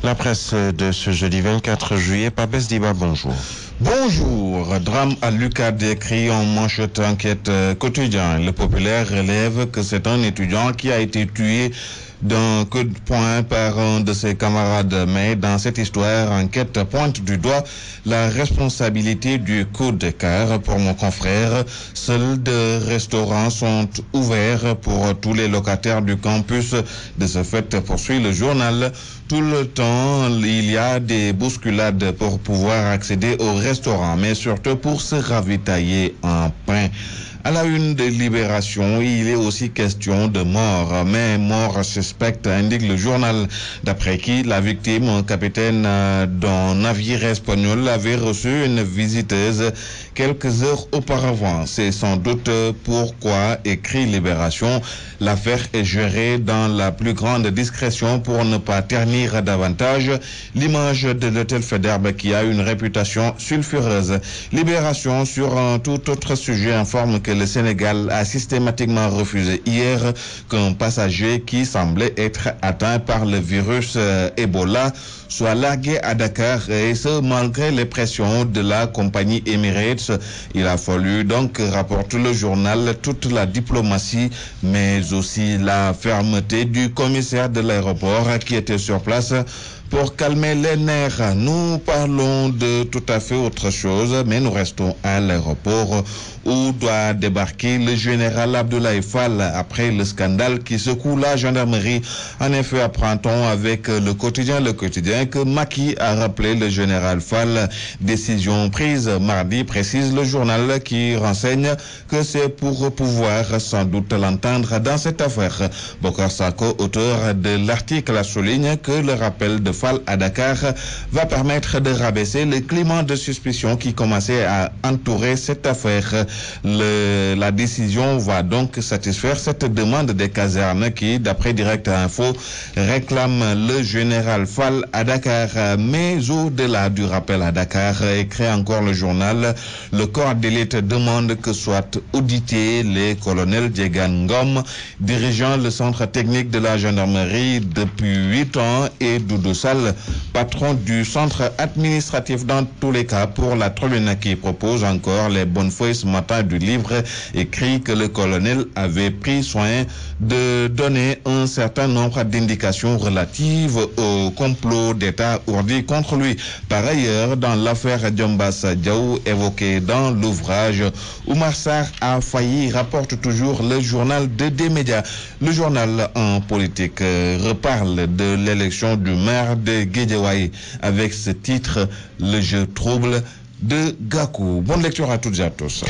La presse de ce jeudi 24 juillet, Pabès Diba, bonjour. Bonjour. Drame à l'UQAD écrit en manchette enquête quotidien. Le Populaire relève que c'est un étudiant qui a été tué d'un coup de poing par un de ses camarades. Mais dans cette histoire, enquête pointe du doigt la responsabilité du coup de cœur. Pour mon confrère, seuls deux restaurants sont ouverts pour tous les locataires du campus. De ce fait, poursuit le journal, tout le temps, il y a des bousculades pour pouvoir accéder au restaurant, mais surtout pour se ravitailler en pain. À la une de Libération, il est aussi question de mort, mais mort suspecte, indique le journal, d'après qui la victime, un capitaine d'un navire espagnol, avait reçu une visiteuse quelques heures auparavant. C'est sans doute pourquoi, écrit Libération, l'affaire est gérée dans la plus grande discrétion pour ne pas ternir davantage l'image de l'hôtel Faidherbe qui a une réputation sulfureuse. Libération, sur un tout autre sujet, informe que le Sénégal a systématiquement refusé hier qu'un passager qui semblait être atteint par le virus Ebola soit largué à Dakar, et ce malgré les pressions de la compagnie Emirates. Il a fallu donc, rapporte le journal, toute la diplomatie mais aussi la fermeté du commissaire de l'aéroport qui était sur place pour calmer les nerfs. Nous parlons de tout à fait autre chose, mais nous restons à l'aéroport où doit débarquer le général Abdoulaye Fall après le scandale qui secoue la gendarmerie. En effet, apprend-on avec le quotidien que Macky a rappelé le général Fall. Décision prise mardi, précise le journal, qui renseigne que c'est pour pouvoir sans doute l'entendre dans cette affaire. Bokar Sako, auteur de l'article, souligne que le rappel de Fall à Dakar va permettre de rabaisser le climat de suspicion qui commençait à entourer cette affaire. La décision va donc satisfaire cette demande des casernes qui, d'après Direct Info, réclament le général Fall à Dakar. Mais au-delà du rappel à Dakar, écrit encore le journal, le corps d'élite demande que soient audités les colonels Diegan Ngom, dirigeant le centre technique de la gendarmerie depuis 8 ans, et Doudou Sall, patron du centre administratif. Dans tous les cas, pour la tribune qui propose encore les bonnes feuilles ce matin du livre, écrit que le colonel avait pris soin de donner un certain nombre d'indications relatives au complot d'État ourdi contre lui. Par ailleurs, dans l'affaire Diombas Diaw évoquée dans l'ouvrage, Oumar Sarr a failli, rapporte toujours le journal de D-Média. Le journal en politique reparle de l'élection du maire de Guédiawaye avec ce titre, le jeu trouble de Gakou. Bonne lecture à toutes et à tous.